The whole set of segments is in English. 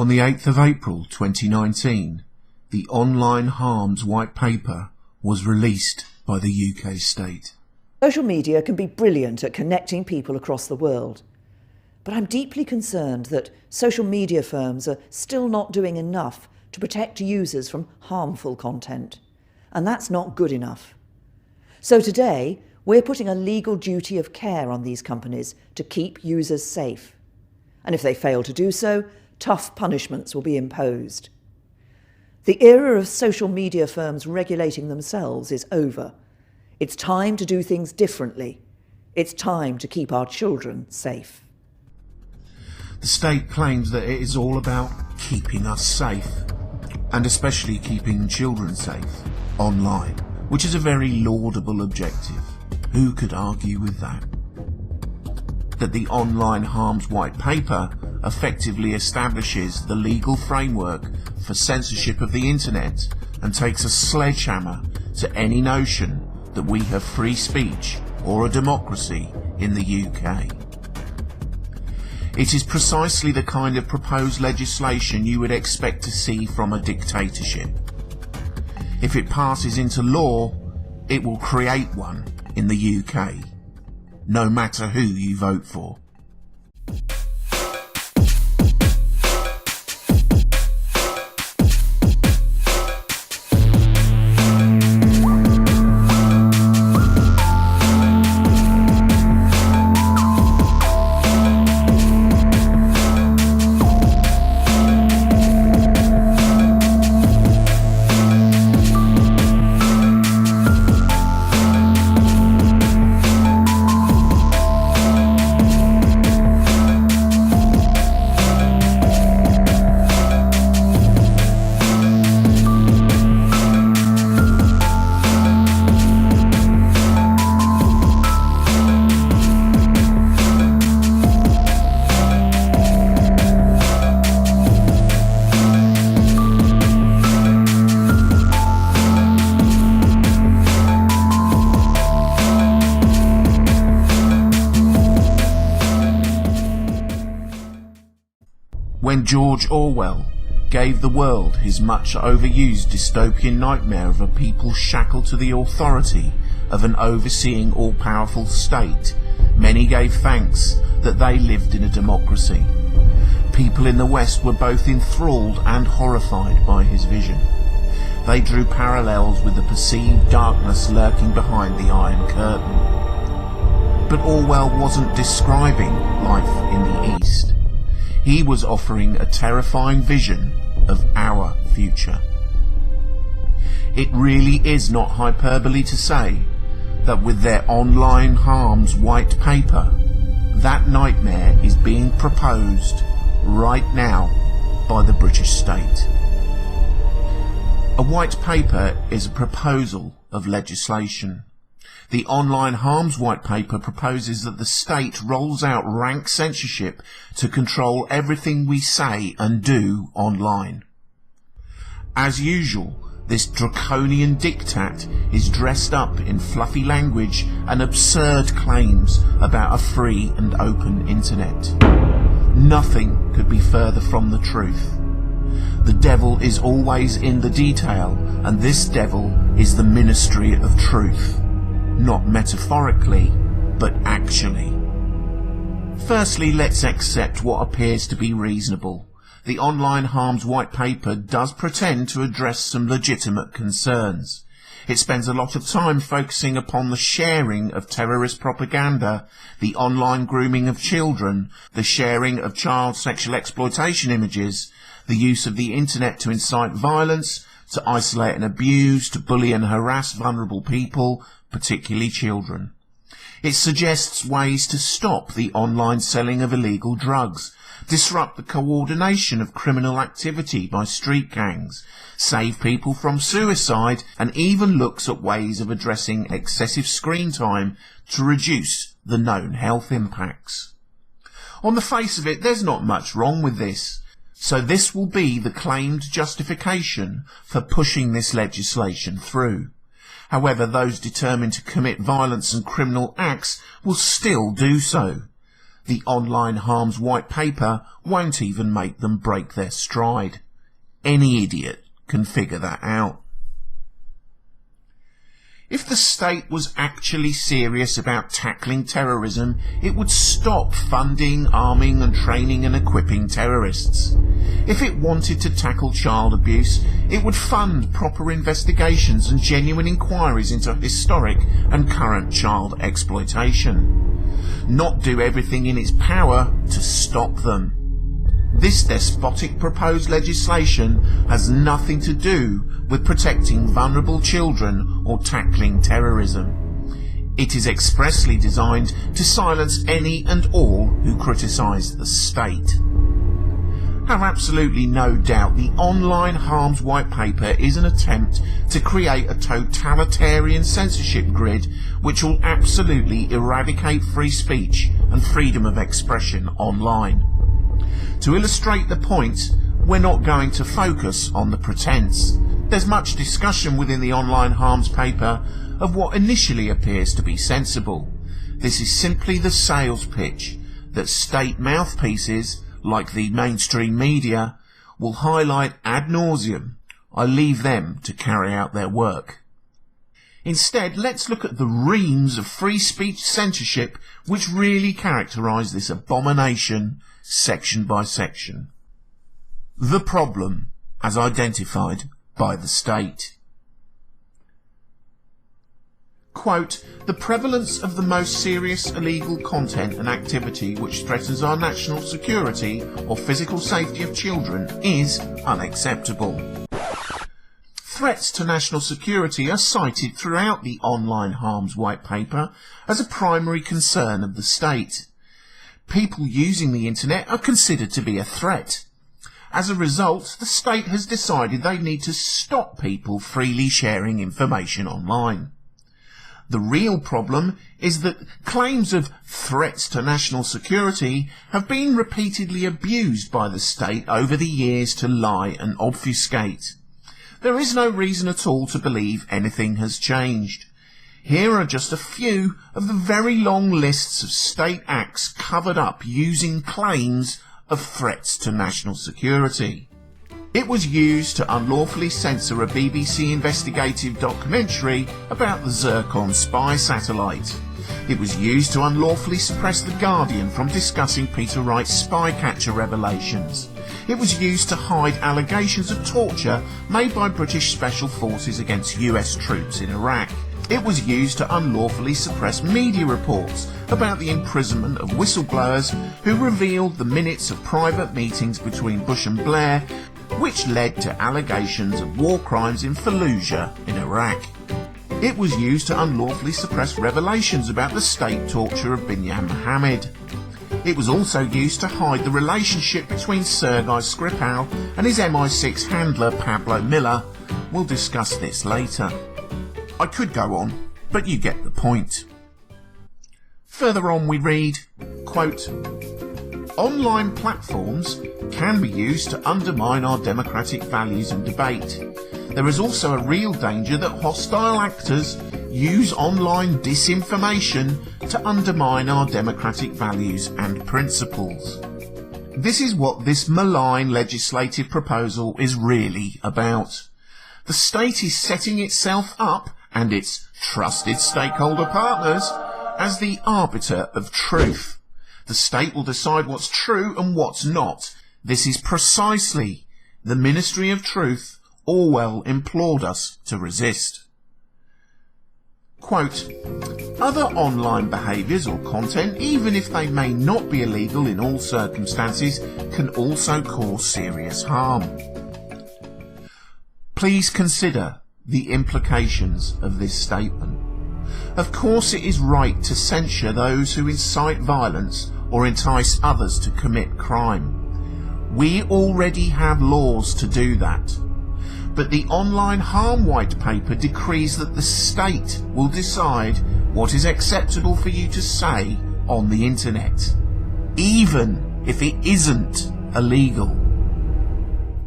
On the 8th of April 2019, the Online Harms White Paper was released by the UK state. Social media can be brilliant at connecting people across the world, but I'm deeply concerned that social media firms are still not doing enough to protect users from harmful content, and that's not good enough. So today, we're putting a legal duty of care on these companies to keep users safe. And if they fail to do so, tough punishments will be imposed. The era of social media firms regulating themselves is over. It's time to do things differently. It's time to keep our children safe. The state claims that it is all about keeping us safe, and especially keeping children safe online, which is a very laudable objective. Who could argue with that? That the Online Harms White Paper effectively establishes the legal framework for censorship of the internet and takes a sledgehammer to any notion that we have free speech or a democracy in the UK. It is precisely the kind of proposed legislation you would expect to see from a dictatorship. If it passes into law, it will create one in the UK, no matter who you vote for. When George Orwell gave the world his much overused dystopian nightmare of a people shackled to the authority of an overseeing all-powerful state, many gave thanks that they lived in a democracy. People in the West were both enthralled and horrified by his vision. They drew parallels with the perceived darkness lurking behind the Iron Curtain. But Orwell wasn't describing life in the East. He was offering a terrifying vision of our future. It really is not hyperbole to say that with their Online Harms White Paper, that nightmare is being proposed right now by the British state. A white paper is a proposal of legislation. The Online Harms White Paper proposes that the state rolls out rank censorship to control everything we say and do online. As usual, this draconian diktat is dressed up in fluffy language and absurd claims about a free and open internet. Nothing could be further from the truth. The devil is always in the detail, and this devil is the Ministry of Truth. Not metaphorically, but actually. Firstly, let's accept what appears to be reasonable. The Online Harms White Paper does pretend to address some legitimate concerns. It spends a lot of time focusing upon the sharing of terrorist propaganda, the online grooming of children, the sharing of child sexual exploitation images, the use of the internet to incite violence, to isolate and abuse, to bully and harass vulnerable people, particularly children. It suggests ways to stop the online selling of illegal drugs, disrupt the coordination of criminal activity by street gangs, save people from suicide, and even looks at ways of addressing excessive screen time to reduce the known health impacts. On the face of it, there's not much wrong with this, so this will be the claimed justification for pushing this legislation through. However, those determined to commit violence and criminal acts will still do so. The online harms white paper won't even make them break their stride. Any idiot can figure that out. If the state was actually serious about tackling terrorism, it would stop funding, arming and training and equipping terrorists. If it wanted to tackle child abuse, it would fund proper investigations and genuine inquiries into historic and current child exploitation. Not do everything in its power to stop them. This despotic proposed legislation has nothing to do with protecting vulnerable children or tackling terrorism. It is expressly designed to silence any and all who criticise the state. Have absolutely no doubt the online harms white paper is an attempt to create a totalitarian censorship grid which will absolutely eradicate free speech and freedom of expression online. To illustrate the point, we're not going to focus on the pretense. There's much discussion within the online harms paper of what initially appears to be sensible. This is simply the sales pitch that state mouthpieces, like the mainstream media, will highlight ad nauseum. I leave them to carry out their work. Instead, let's look at the reams of free speech censorship which really characterise this abomination, section by section. The problem, as identified by the state. Quote, the prevalence of the most serious illegal content and activity which threatens our national security or physical safety of children is unacceptable. Threats to national security are cited throughout the online harms white paper as a primary concern of the state. People using the internet are considered to be a threat. As a result, the state has decided they need to stop people freely sharing information online. The real problem is that claims of threats to national security have been repeatedly abused by the state over the years to lie and obfuscate. There is no reason at all to believe anything has changed. Here are just a few of the very long lists of state acts covered up using claims of threats to national security. It was used to unlawfully censor a BBC investigative documentary about the Zircon spy satellite. It was used to unlawfully suppress The Guardian from discussing Peter Wright's spycatcher revelations. It was used to hide allegations of torture made by British special forces against US troops in Iraq. It was used to unlawfully suppress media reports about the imprisonment of whistleblowers who revealed the minutes of private meetings between Bush and Blair, which led to allegations of war crimes in Fallujah in Iraq. It was used to unlawfully suppress revelations about the state torture of Binyan Mohammed. It was also used to hide the relationship between Sergei Skripal and his MI6 handler Pablo Miller. We'll discuss this later. I could go on, but you get the point. Further on we read, quote, online platforms can be used to undermine our democratic values and debate. There is also a real danger that hostile actors use online disinformation to undermine our democratic values and principles. This is what this malign legislative proposal is really about. The state is setting itself up and its trusted stakeholder partners as the arbiter of truth. The state will decide what's true and what's not. This is precisely the Ministry of Truth Orwell implored us to resist. Quote, other online behaviours or content, even if they may not be illegal in all circumstances, can also cause serious harm. Please consider the implications of this statement. Of course it is right to censure those who incite violence or entice others to commit crime. We already have laws to do that. But the online harm white paper decrees that the state will decide what is acceptable for you to say on the internet, even if it isn't illegal.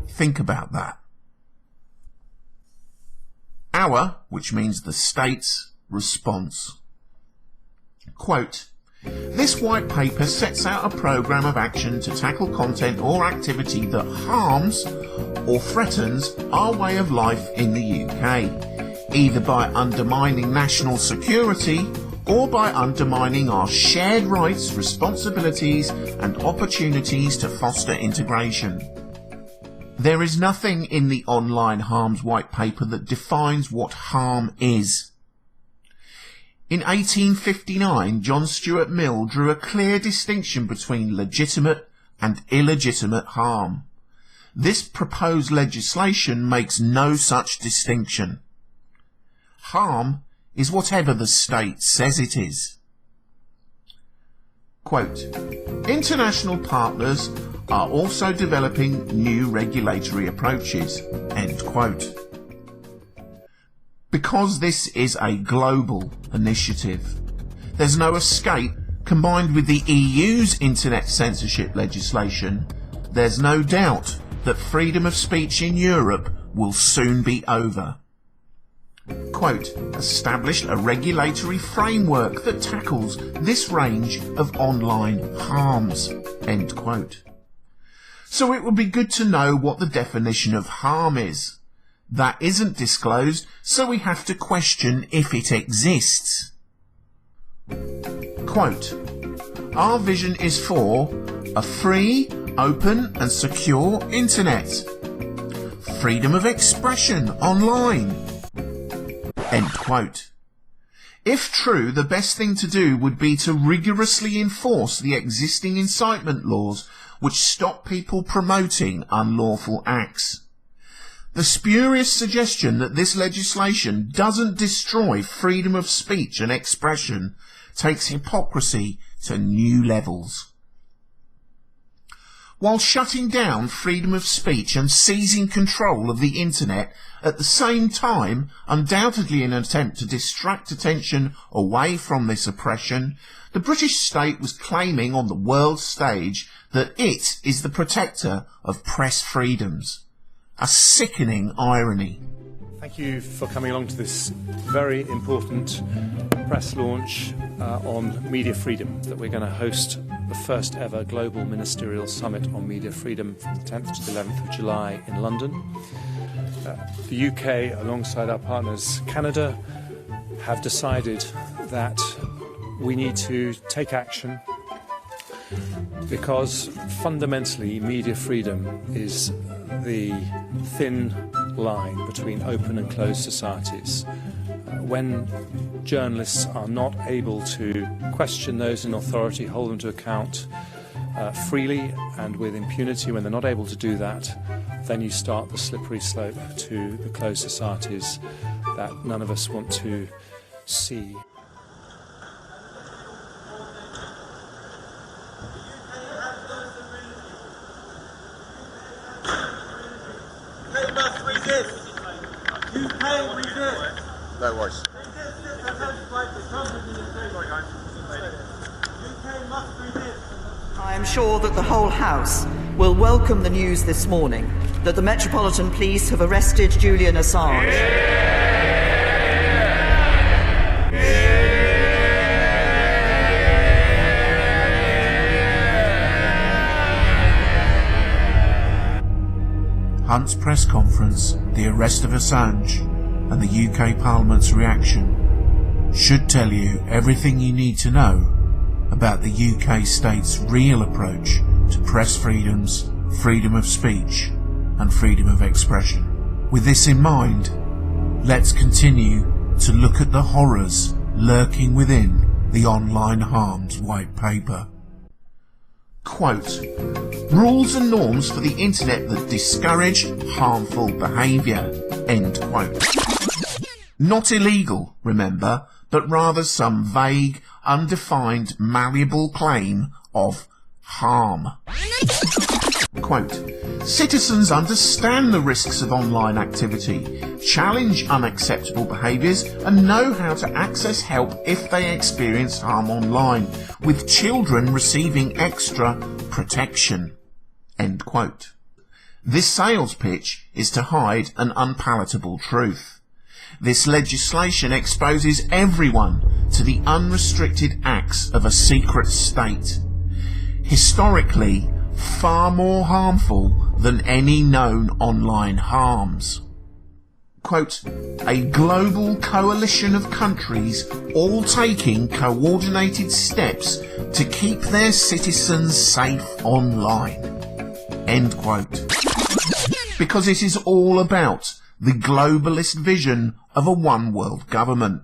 Think about that. Our, which means the state's, response. Quote, This white paper sets out a programme of action to tackle content or activity that harms or threatens our way of life in the UK, either by undermining national security or by undermining our shared rights, responsibilities and opportunities to foster integration. There is nothing in the Online Harms White Paper that defines what harm is. In 1859, John Stuart Mill drew a clear distinction between legitimate and illegitimate harm. This proposed legislation makes no such distinction. Harm is whatever the state says it is. Quote, international partners are also developing new regulatory approaches, end quote. Because this is a global initiative, there's no escape. Combined with the EU's internet censorship legislation, there's no doubt that freedom of speech in Europe will soon be over. Quote, established a regulatory framework that tackles this range of online harms, end quote. So it would be good to know what the definition of harm is. That isn't disclosed, so we have to question if it exists. Quote, our vision is for a free, open and secure internet. Freedom of expression online. End quote. If true, the best thing to do would be to rigorously enforce the existing incitement laws which stop people promoting unlawful acts. The spurious suggestion that this legislation doesn't destroy freedom of speech and expression takes hypocrisy to new levels. While shutting down freedom of speech and seizing control of the internet at the same time, undoubtedly in an attempt to distract attention away from this oppression, the British state was claiming on the world stage that it is the protector of press freedoms. A sickening irony. Thank you for coming along to this very important press launch on media freedom that we're going to host the first ever global ministerial summit on media freedom from the 10th to the 11th of July in London. The UK, alongside our partners Canada, have decided that we need to take action because fundamentally media freedom is the thin line between open and closed societies. When journalists are not able to question those in authority, hold them to account freely and with impunity, when they're not able to do that, then you start the slippery slope to the closed societies that none of us want to see. UK resist. No worries. I am sure that the whole House will welcome the news this morning that the Metropolitan Police have arrested Julian Assange. Hunt's press conference, the arrest of Assange, and the UK Parliament's reaction should tell you everything you need to know about the UK state's real approach to press freedoms, freedom of speech, and freedom of expression. With this in mind, let's continue to look at the horrors lurking within the Online Harms White Paper. Quote, rules and norms for the internet that discourage harmful behaviour, end quote. Not illegal, remember, but rather some vague, undefined, malleable claim of harm. Quote, citizens understand the risks of online activity, challenge unacceptable behaviours and know how to access help if they experience harm online, with children receiving extra protection. End quote. This sales pitch is to hide an unpalatable truth. This legislation exposes everyone to the unrestricted acts of a secret state, historically far more harmful than any known online harms. Quote, a global coalition of countries all taking coordinated steps to keep their citizens safe online. End quote. Because it is all about the globalist vision of a one world government,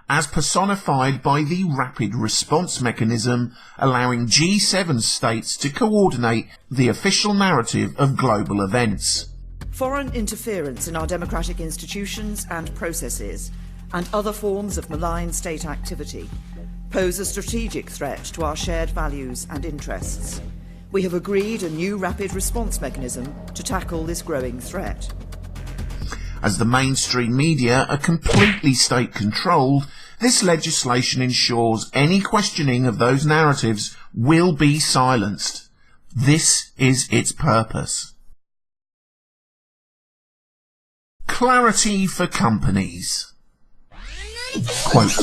as personified by the rapid response mechanism allowing G7 states to coordinate the official narrative of global events. Foreign interference in our democratic institutions and processes, and other forms of malign state activity, pose a strategic threat to our shared values and interests. We have agreed a new rapid response mechanism to tackle this growing threat. As the mainstream media are completely state-controlled, this legislation ensures any questioning of those narratives will be silenced. This is its purpose. Clarity for companies. Quote,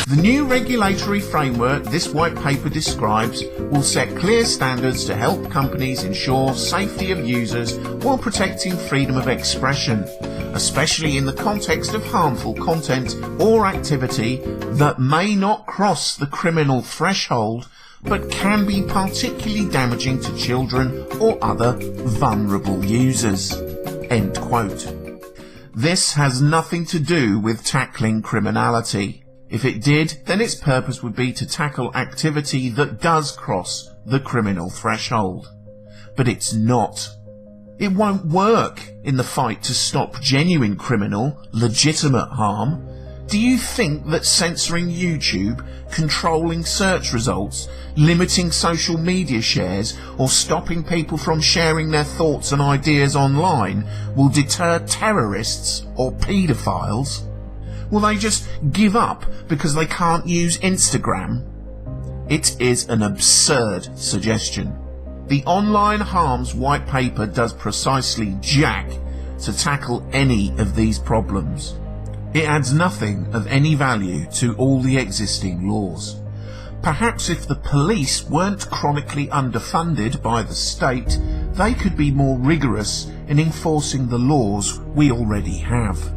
the new regulatory framework this white paper describes will set clear standards to help companies ensure safety of users while protecting freedom of expression, especially in the context of harmful content or activity that may not cross the criminal threshold but can be particularly damaging to children or other vulnerable users. End quote. This has nothing to do with tackling criminality. If it did, then its purpose would be to tackle activity that does cross the criminal threshold. But it's not. It won't work in the fight to stop genuine criminal, legitimate harm. Do you think that censoring YouTube, controlling search results, limiting social media shares, or stopping people from sharing their thoughts and ideas online will deter terrorists or paedophiles? Will they just give up because they can't use Instagram? It is an absurd suggestion. The Online Harms White Paper does precisely jack to tackle any of these problems. It adds nothing of any value to all the existing laws. Perhaps if the police weren't chronically underfunded by the state, they could be more rigorous in enforcing the laws we already have.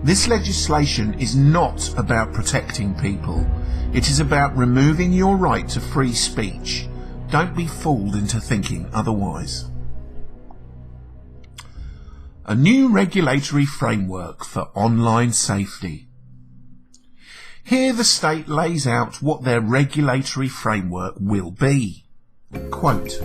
This legislation is not about protecting people. It is about removing your right to free speech. Don't be fooled into thinking otherwise. A new regulatory framework for online safety. Here the state lays out what their regulatory framework will be. Quote,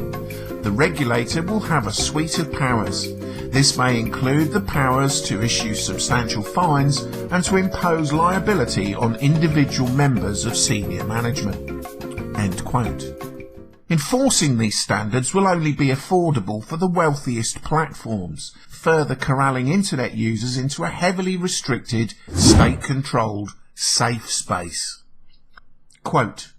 the regulator will have a suite of powers. This may include the powers to issue substantial fines and to impose liability on individual members of senior management. End quote. Enforcing these standards will only be affordable for the wealthiest platforms, further corralling internet users into a heavily restricted, state-controlled, safe space. Quote,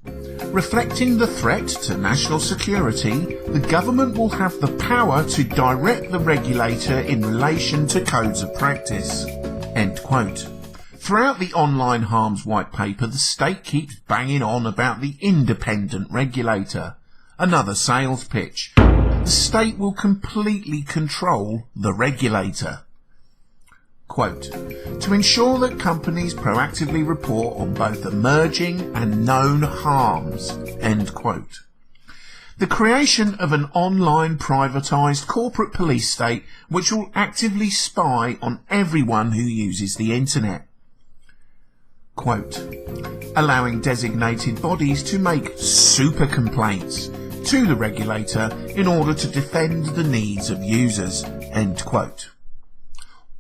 reflecting the threat to national security, the government will have the power to direct the regulator in relation to codes of practice. End quote. Throughout the Online Harms White Paper, the state keeps banging on about the independent regulator. Another sales pitch. The state will completely control the regulator. Quote, to ensure that companies proactively report on both emerging and known harms. End quote. The creation of an online privatised corporate police state which will actively spy on everyone who uses the internet. Quote, allowing designated bodies to make super complaints to the regulator in order to defend the needs of users. End quote.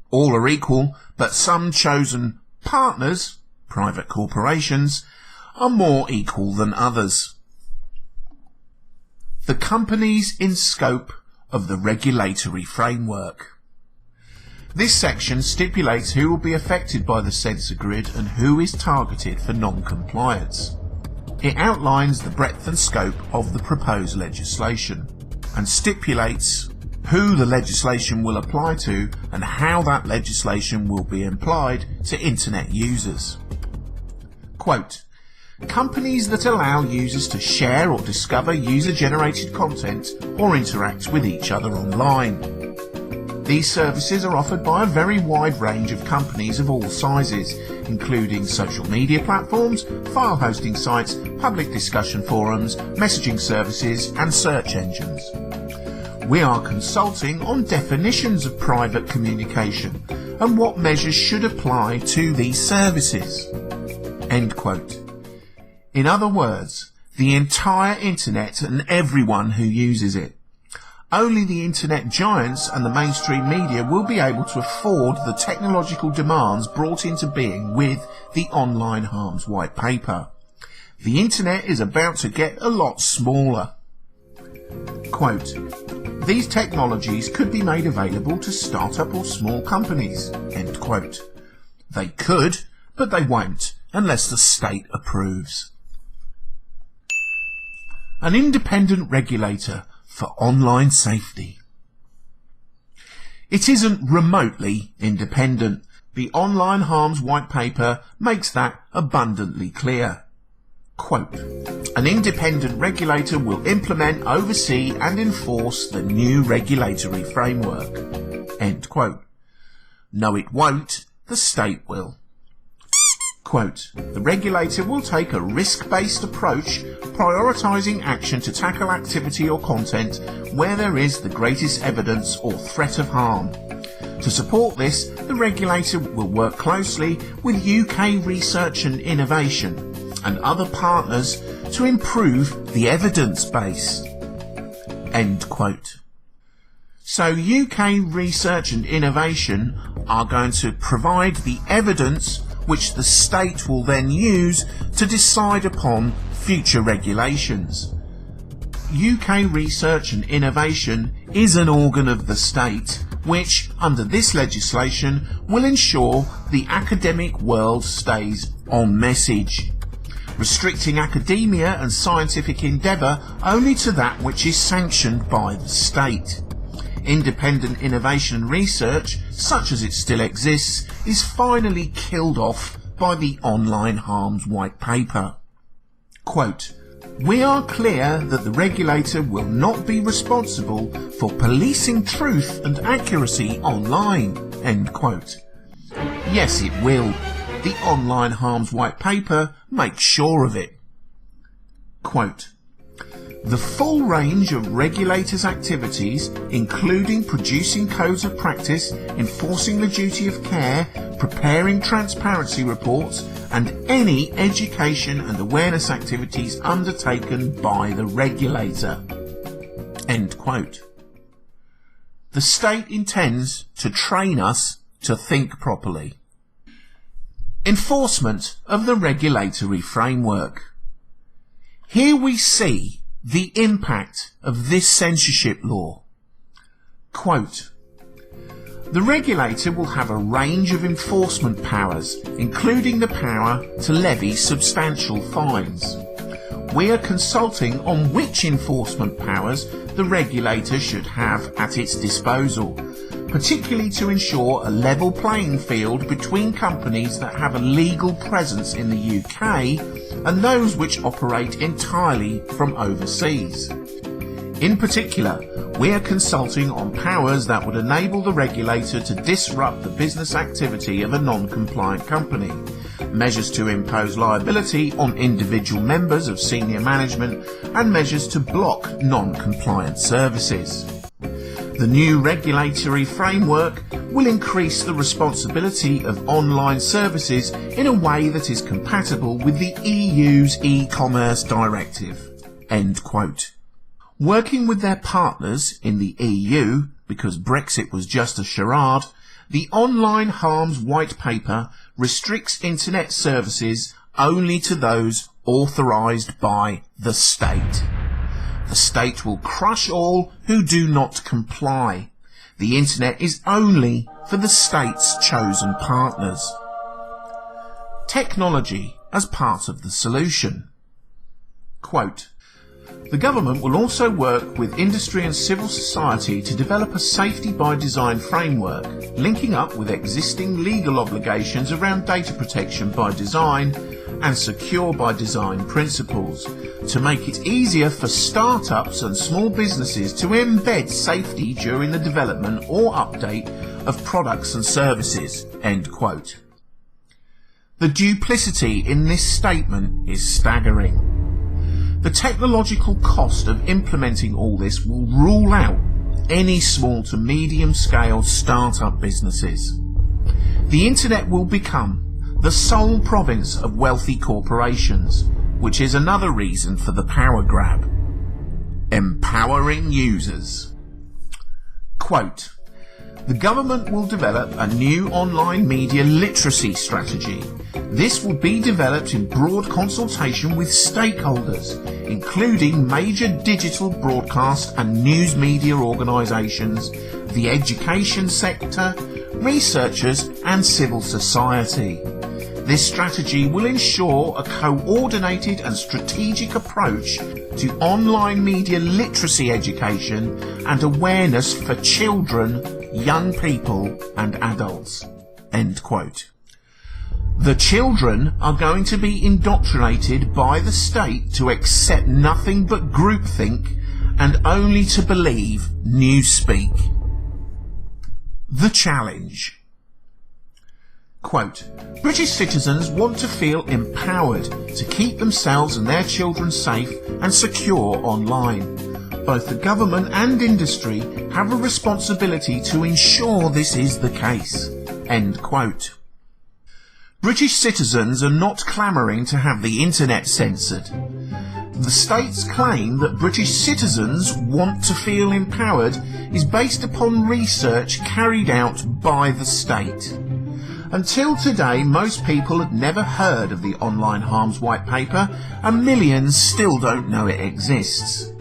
All are equal, but some chosen partners, private corporations, are more equal than others. The companies in scope of the regulatory framework. This section stipulates who will be affected by the censor grid and who is targeted for non-compliance. It outlines the breadth and scope of the proposed legislation and stipulates who the legislation will apply to and how that legislation will be applied to internet users. Quote, companies that allow users to share or discover user-generated content or interact with each other online. These services are offered by a very wide range of companies of all sizes, including social media platforms, file hosting sites, public discussion forums, messaging services, and search engines. We are consulting on definitions of private communication and what measures should apply to these services. End quote. In other words, the entire internet and everyone who uses it. Only the internet giants and the mainstream media will be able to afford the technological demands brought into being with the Online Harms White Paper. The internet is about to get a lot smaller. Quote, these technologies could be made available to start-up or small companies. End quote. They could, but they won't, unless the state approves. An independent regulator for online safety. It isn't remotely independent. The Online Harms White Paper makes that abundantly clear. Quote, an independent regulator will implement, oversee and enforce the new regulatory framework. End quote. No, it won't. The state will. Quote, the regulator will take a risk-based approach, prioritising action to tackle activity or content where there is the greatest evidence or threat of harm. To support this, the regulator will work closely with UK Research and Innovation and other partners to improve the evidence base. End quote. So UK Research and Innovation are going to provide the evidence which the state will then use to decide upon future regulations. UK Research and Innovation is an organ of the state which, under this legislation, will ensure the academic world stays on message, restricting academia and scientific endeavour only to that which is sanctioned by the state. Independent innovation and research, such as it still exists, is finally killed off by the Online Harms White Paper. Quote, we are clear that the regulator will not be responsible for policing truth and accuracy online. End quote. Yes, it will. The Online Harms White Paper makes sure of it. Quote, the full range of regulators' activities, including producing codes of practice, enforcing the duty of care, preparing transparency reports, and any education and awareness activities undertaken by the regulator. End quote. The state intends to train us to think properly. Enforcement of the regulatory framework. Here we see the impact of this censorship law. Quote, the regulator will have a range of enforcement powers, including the power to levy substantial fines. We are consulting on which enforcement powers the regulator should have at its disposal, particularly to ensure a level playing field between companies that have a legal presence in the UK and those which operate entirely from overseas. In particular, we are consulting on powers that would enable the regulator to disrupt the business activity of a non-compliant company, measures to impose liability on individual members of senior management, and measures to block non-compliant services. The new regulatory framework will increase the responsibility of online services in a way that is compatible with the EU's e-commerce directive. End quote. Working with their partners in the EU, because Brexit was just a charade, the Online Harms White Paper restricts internet services only to those authorised by the state. The state will crush all who do not comply. The internet is only for the state's chosen partners. Technology as part of the solution. Quote, the government will also work with industry and civil society to develop a safety by design framework, linking up with existing legal obligations around data protection by design and secure by design principles to make it easier for startups and small businesses to embed safety during the development or update of products and services." End quote. The duplicity in this statement is staggering. The technological cost of implementing all this will rule out any small to medium scale startup businesses. The internet will become the sole province of wealthy corporations, which is another reason for the power grab. Empowering users. Quote, "The government will develop a new online media literacy strategy. This will be developed in broad consultation with stakeholders, including major digital broadcast and news media organisations, the education sector, researchers and civil society. This strategy will ensure a coordinated and strategic approach to online media literacy education and awareness for children, young people and adults." End quote. The children are going to be indoctrinated by the state to accept nothing but groupthink and only to believe newspeak. The challenge. Quote, "British citizens want to feel empowered to keep themselves and their children safe and secure online. Both the government and industry have a responsibility to ensure this is the case." End quote. British citizens are not clamouring to have the internet censored. The state's claim that British citizens want to feel empowered is based upon research carried out by the state. Until today, most people had never heard of the Online Harms White Paper, and millions still don't know it exists.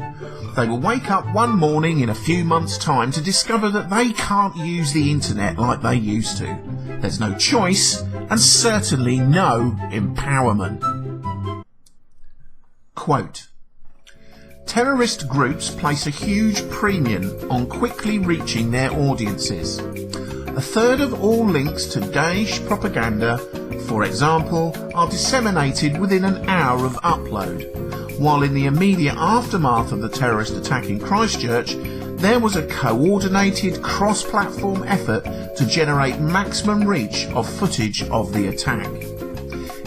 They will wake up one morning in a few months' time to discover that they can't use the internet like they used to. There's no choice, and certainly no empowerment. Quote, "Terrorist groups place a huge premium on quickly reaching their audiences. A third of all links to Daesh propaganda, for example, are disseminated within an hour of upload, while in the immediate aftermath of the terrorist attack in Christchurch, there was a coordinated cross-platform effort to generate maximum reach of footage of the attack.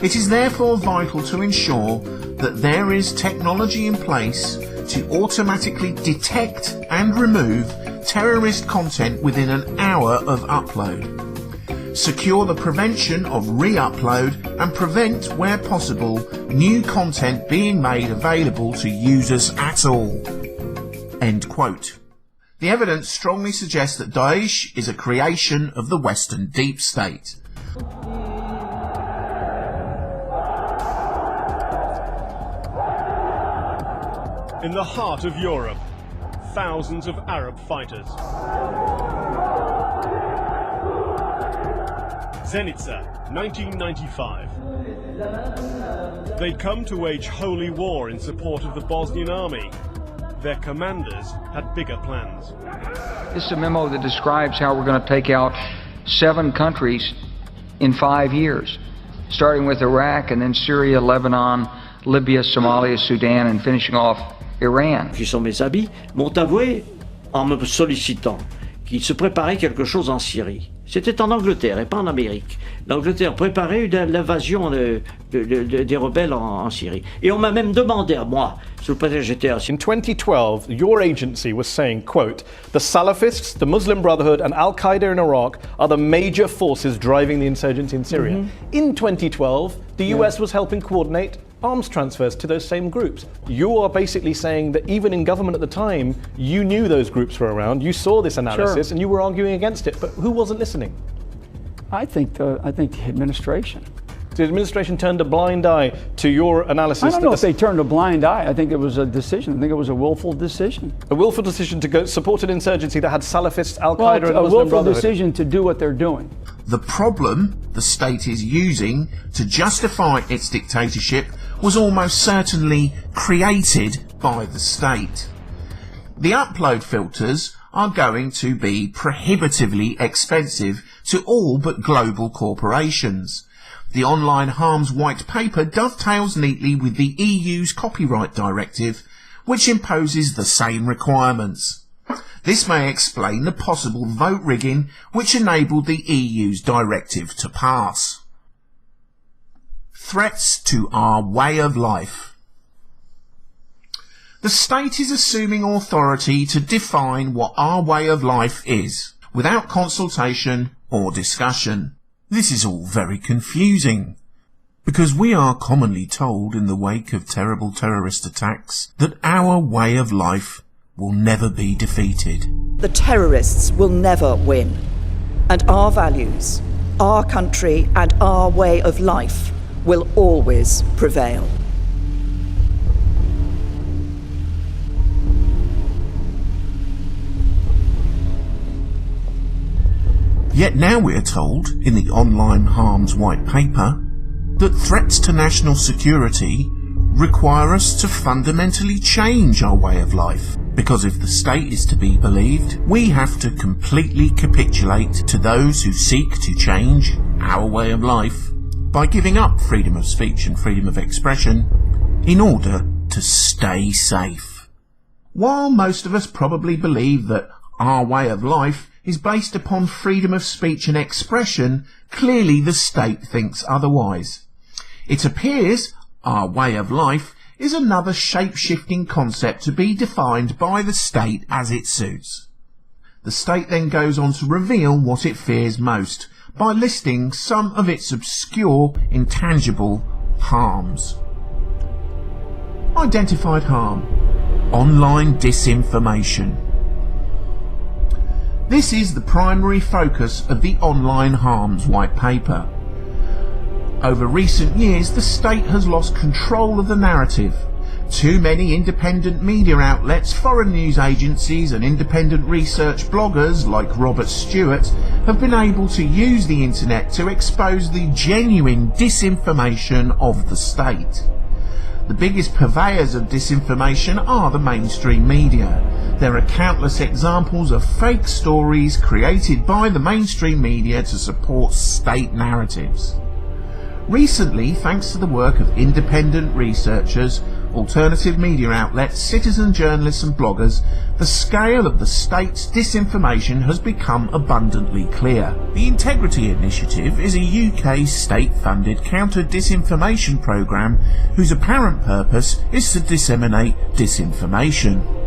It is therefore vital to ensure that there is technology in place to automatically detect and remove terrorist content within an hour of upload. Secure the prevention of re-upload and prevent, where possible, new content being made available to users at all." End quote. The evidence strongly suggests that Daesh is a creation of the Western deep state. In the heart of Europe, thousands of Arab fighters. Zenica, 1995. They'd come to wage holy war in support of the Bosnian army. Their commanders had bigger plans. This is a memo that describes how we're going to take out 7 countries in 5 years, starting with Iraq and then Syria, Lebanon, Libya, Somalia, Sudan, and finishing off Iran. Qui sont mes amis, m'ont avoué, en me sollicitant, qu'il se préparait quelque chose en Syrie. C'était en Angleterre et pas en Amérique. L'Angleterre préparait l'invasion des rebelles en Syrie. Et on m'a même demandé à moi, sous le prétexte j'étais à Syrie. In 2012, your agency was saying, quote, "The Salafists, the Muslim Brotherhood and Al-Qaeda in Iraq are the major forces driving the insurgency in Syria." Mm-hmm. In 2012, the US was helping coordinate arms transfers to those same groups. You are basically saying that even in government at the time, you knew those groups were around, you saw this analysis, Sure. and you were arguing against it, but who wasn't listening? I think the administration. The administration turned a blind eye to your analysis. I don't know if they turned a blind eye. I think it was a decision. I think it was a willful decision. A willful decision to go support an insurgency that had Salafists, Al-Qaeda, Well, and the a Muslim willful Brotherhood. decision to do what they're doing. The problem the state is using to justify its dictatorship was almost certainly created by the state. The upload filters are going to be prohibitively expensive to all but global corporations. The Online Harms White Paper dovetails neatly with the EU's Copyright Directive, which imposes the same requirements. This may explain the possible vote rigging which enabled the EU's directive to pass. Threats to our way of life. The state is assuming authority to define what our way of life is, without consultation or discussion. This is all very confusing, because we are commonly told in the wake of terrible terrorist attacks that our way of life will never be defeated. The terrorists will never win, and our values, our country and our way of life will always prevail. Yet now we are told, in the Online Harms White Paper, that threats to national security require us to fundamentally change our way of life, because if the state is to be believed, we have to completely capitulate to those who seek to change our way of life by giving up freedom of speech and freedom of expression in order to stay safe. While most of us probably believe that our way of life is based upon freedom of speech and expression, clearly the state thinks otherwise. It appears our way of life is another shape-shifting concept to be defined by the state as it suits. The state then goes on to reveal what it fears most by listing some of its obscure, intangible harms. Identified harm: online disinformation. This is the primary focus of the Online Harms White Paper. Over recent years, the state has lost control of the narrative. Too many independent media outlets, foreign news agencies and independent research bloggers like Robert Stewart have been able to use the internet to expose the genuine disinformation of the state. The biggest purveyors of disinformation are the mainstream media. There are countless examples of fake stories created by the mainstream media to support state narratives. Recently, thanks to the work of independent researchers, alternative media outlets, citizen journalists and bloggers, the scale of the state's disinformation has become abundantly clear. The Integrity Initiative is a UK state-funded counter-disinformation programme whose apparent purpose is to disseminate disinformation.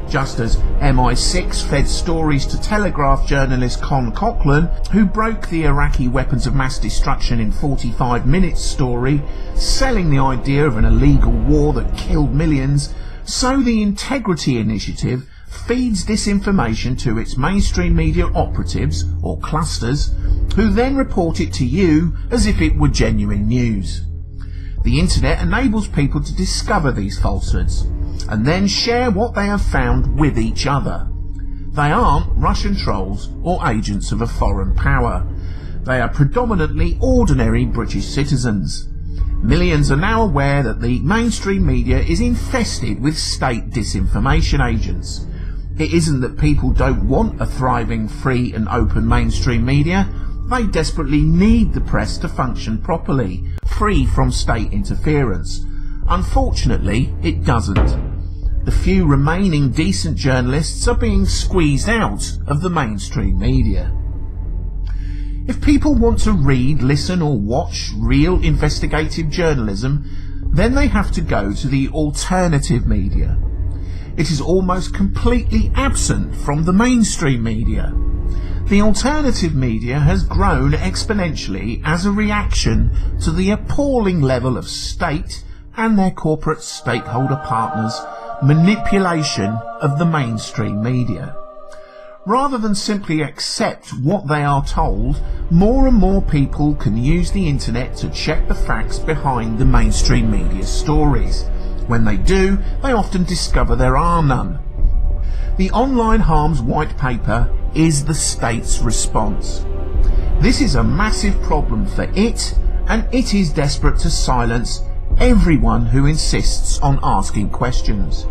Just as MI6 fed stories to Telegraph journalist Con Cochran, who broke the Iraqi weapons of mass destruction in 45 minutes story, selling the idea of an illegal war that killed millions, so the Integrity Initiative feeds disinformation to its mainstream media operatives, or clusters, who then report it to you as if it were genuine news. The internet enables people to discover these falsehoods and then share what they have found with each other. They aren't Russian trolls or agents of a foreign power. They are predominantly ordinary British citizens. Millions are now aware that the mainstream media is infested with state disinformation agents. It isn't that people don't want a thriving, free and open mainstream media. They desperately need the press to function properly, free from state interference. Unfortunately, it doesn't. The few remaining decent journalists are being squeezed out of the mainstream media. If people want to read, listen or watch real investigative journalism, then they have to go to the alternative media. It is almost completely absent from the mainstream media. The alternative media has grown exponentially as a reaction to the appalling level of state and their corporate stakeholder partners' manipulation of the mainstream media. Rather than simply accept what they are told, more and more people can use the internet to check the facts behind the mainstream media stories. When they do, they often discover there are none. The Online Harms White Paper is the state's response. This is a massive problem for it, and it is desperate to silence everyone who insists on asking questions.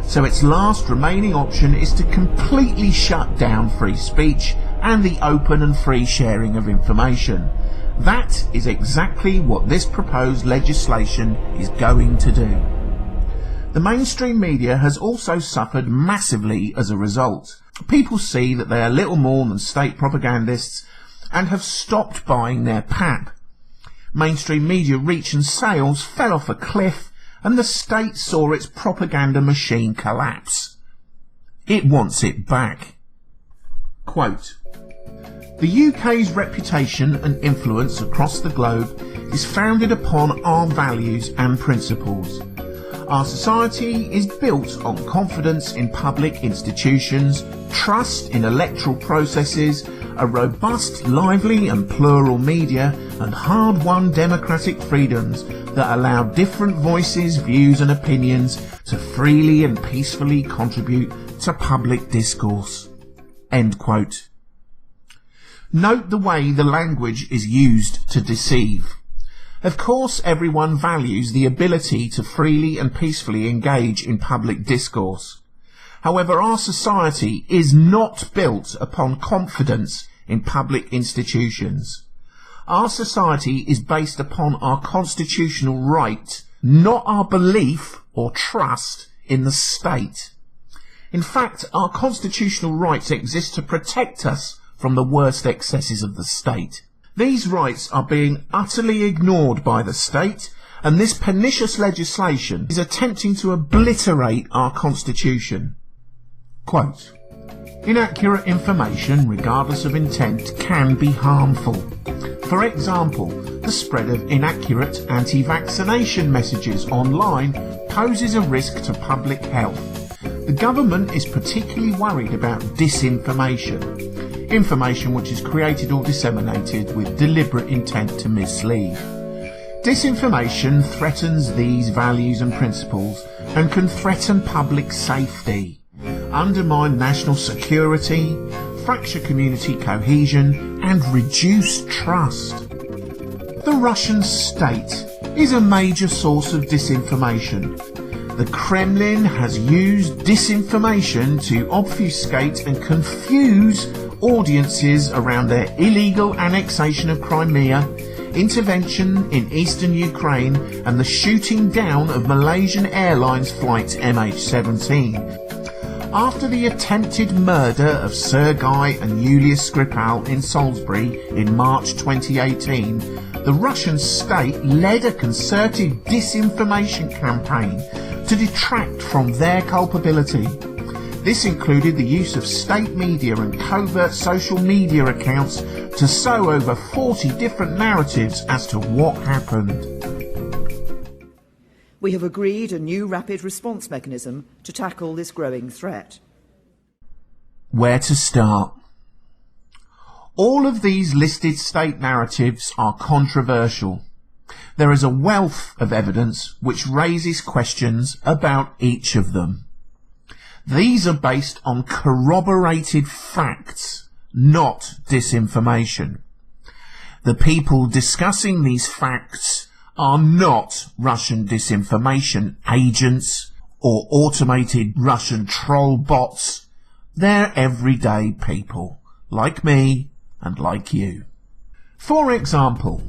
So its last remaining option is to completely shut down free speech and the open and free sharing of information. That is exactly what this proposed legislation is going to do. The mainstream media has also suffered massively as a result. People see that they are little more than state propagandists and have stopped buying their pap. Mainstream media reach and sales fell off a cliff, and the state saw its propaganda machine collapse. It wants it back. Quote, "The UK's reputation and influence across the globe is founded upon our values and principles. Our society is built on confidence in public institutions, trust in electoral processes, a robust, lively and plural media, and hard-won democratic freedoms that allow different voices, views and opinions to freely and peacefully contribute to public discourse." End quote. Note the way the language is used to deceive. Of course, everyone values the ability to freely and peacefully engage in public discourse. However, our society is not built upon confidence in public institutions. Our society is based upon our constitutional right, not our belief or trust in the state. In fact, our constitutional rights exist to protect us from the worst excesses of the state. These rights are being utterly ignored by the state, and this pernicious legislation is attempting to obliterate our constitution. Quote, "Inaccurate information, regardless of intent, can be harmful. For example, the spread of inaccurate anti-vaccination messages online poses a risk to public health. The government is particularly worried about disinformation, information which is created or disseminated with deliberate intent to mislead. Disinformation threatens these values and principles and can threaten public safety, undermine national security, fracture community cohesion and reduce trust. The Russian state is a major source of disinformation. The Kremlin has used disinformation to obfuscate and confuse audiences around their illegal annexation of Crimea, intervention in eastern Ukraine and the shooting down of Malaysian Airlines flight MH17. After the attempted murder of Sergei and Yulia Skripal in Salisbury in March 2018, the Russian state led a concerted disinformation campaign to detract from their culpability. This included the use of state media and covert social media accounts to sow over 40 different narratives as to what happened. We have agreed a new rapid response mechanism to tackle this growing threat. Where to start? All of these listed state narratives are controversial. There is a wealth of evidence which raises questions about each of them. These are based on corroborated facts, not disinformation. The people discussing these facts are not Russian disinformation agents or automated Russian troll bots. They're everyday people, like me and like you. For example,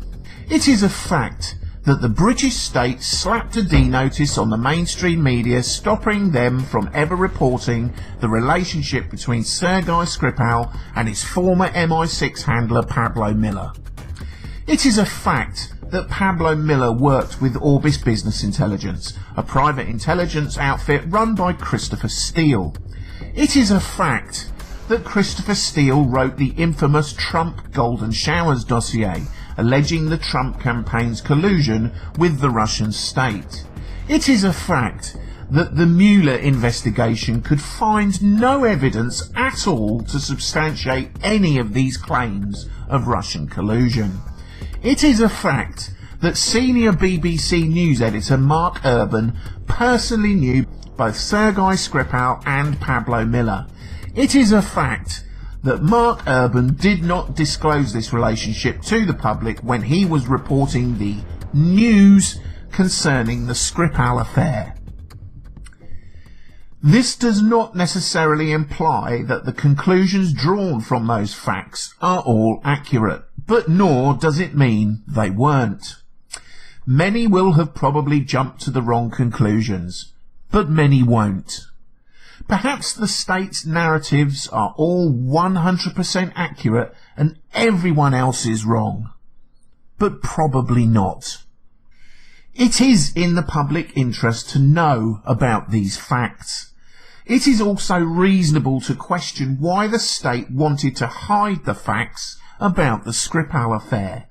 it is a fact that the British state slapped a D-notice on the mainstream media, stopping them from ever reporting the relationship between Sergei Skripal and his former MI6 handler Pablo Miller. It is a fact that Pablo Miller worked with Orbis Business Intelligence, a private intelligence outfit run by Christopher Steele. It is a fact that Christopher Steele wrote the infamous Trump Golden Showers dossier, alleging the Trump campaign's collusion with the Russian state. It is a fact that the Mueller investigation could find no evidence at all to substantiate any of these claims of Russian collusion. It is a fact that senior BBC news editor Mark Urban personally knew both Sergei Skripal and Pablo Miller. It is a fact that Mark Urban did not disclose this relationship to the public when he was reporting the news concerning the Skripal affair. This does not necessarily imply that the conclusions drawn from those facts are all accurate, but nor does it mean they weren't. Many will have probably jumped to the wrong conclusions, but many won't. Perhaps the state's narratives are all 100% accurate and everyone else is wrong. But probably not. It is in the public interest to know about these facts. It is also reasonable to question why the state wanted to hide the facts about the Skripal affair.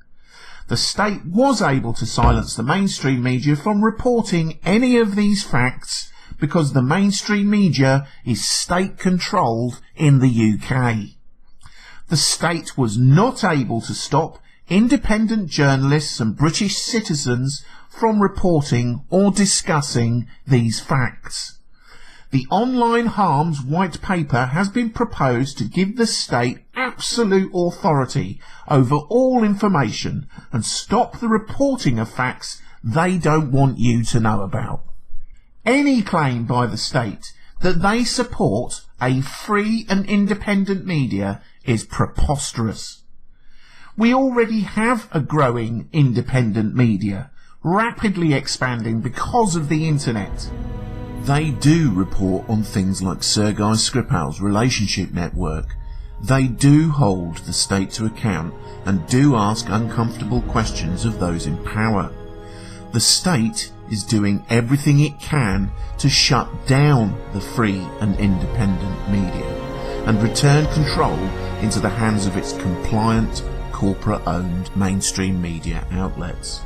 The state was able to silence the mainstream media from reporting any of these facts because the mainstream media is state-controlled in the UK. The state was not able to stop independent journalists and British citizens from reporting or discussing these facts. The Online Harms White Paper has been proposed to give the state absolute authority over all information and stop the reporting of facts they don't want you to know about. Any claim by the state that they support a free and independent media is preposterous. We already have a growing independent media, rapidly expanding because of the internet. They do report on things like Sergei Skripal's relationship network. They do hold the state to account and do ask uncomfortable questions of those in power. The state is doing everything it can to shut down the free and independent media and return control into the hands of its compliant, corporate-owned mainstream media outlets.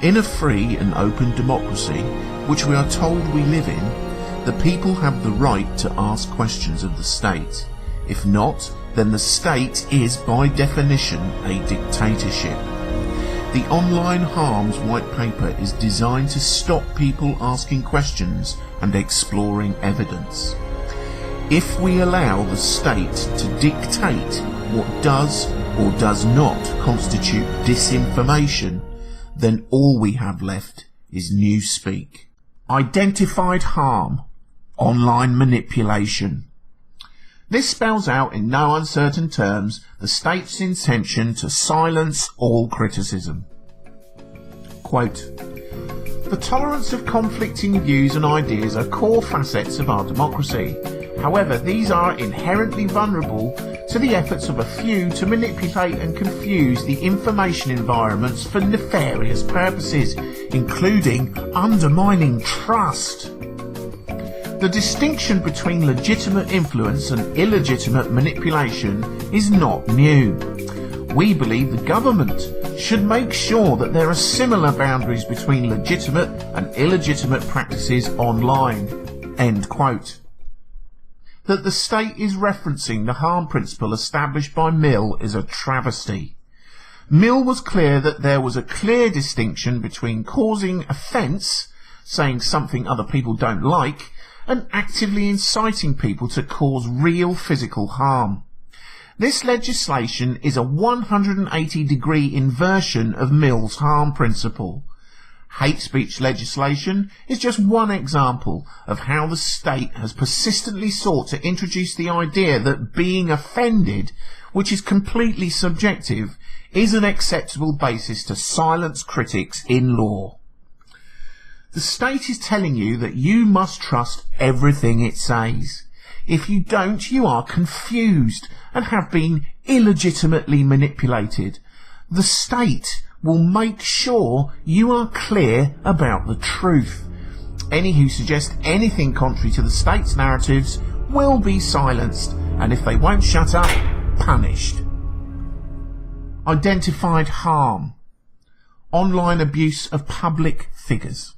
In a free and open democracy, which we are told we live in, the people have the right to ask questions of the state. If not, then the state is by definition a dictatorship. The Online Harms White Paper is designed to stop people asking questions and exploring evidence. If we allow the state to dictate what does or does not constitute disinformation, then all we have left is newspeak. Identified harm. Online manipulation. This spells out in no uncertain terms the state's intention to silence all criticism. Quote, "The tolerance of conflicting views and ideas are core facets of our democracy. However, these are inherently vulnerable to the efforts of a few to manipulate and confuse the information environments for nefarious purposes, including undermining trust. The distinction between legitimate influence and illegitimate manipulation is not new. We believe the government should make sure that there are similar boundaries between legitimate and illegitimate practices online." End quote. That the state is referencing the harm principle established by Mill is a travesty. Mill was clear that there was a clear distinction between causing offence, saying something other people don't like, and actively inciting people to cause real physical harm. This legislation is a 180-degree inversion of Mill's harm principle. Hate speech legislation is just one example of how the state has persistently sought to introduce the idea that being offended, which is completely subjective, is an acceptable basis to silence critics in law. The state is telling you that you must trust everything it says. If you don't, you are confused and have been illegitimately manipulated. The state will make sure you are clear about the truth. Any who suggest anything contrary to the state's narratives will be silenced, and if they won't shut up, punished. Identified harm. Online abuse of public figures.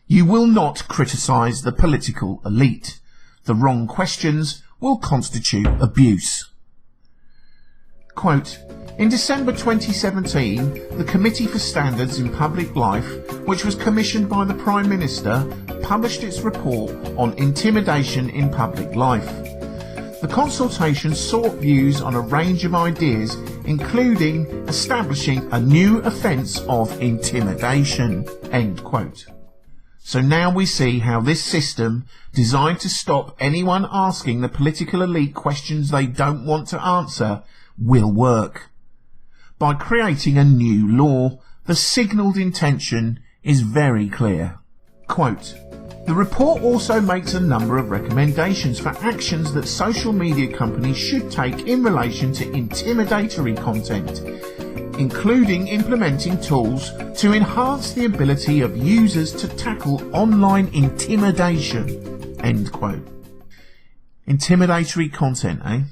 You will not criticise the political elite. The wrong questions will constitute abuse. Quote, "In December 2017, the Committee for Standards in Public Life, which was commissioned by the Prime Minister, published its report on intimidation in public life. The consultation sought views on a range of ideas, including establishing a new offence of intimidation." End quote. So now we see how this system, designed to stop anyone asking the political elite questions they don't want to answer, will work. By creating a new law, the signalled intention is very clear. Quote, "The report also makes a number of recommendations for actions that social media companies should take in relation to intimidatory content, including implementing tools to enhance the ability of users to tackle online intimidation." End quote. Intimidatory content, eh?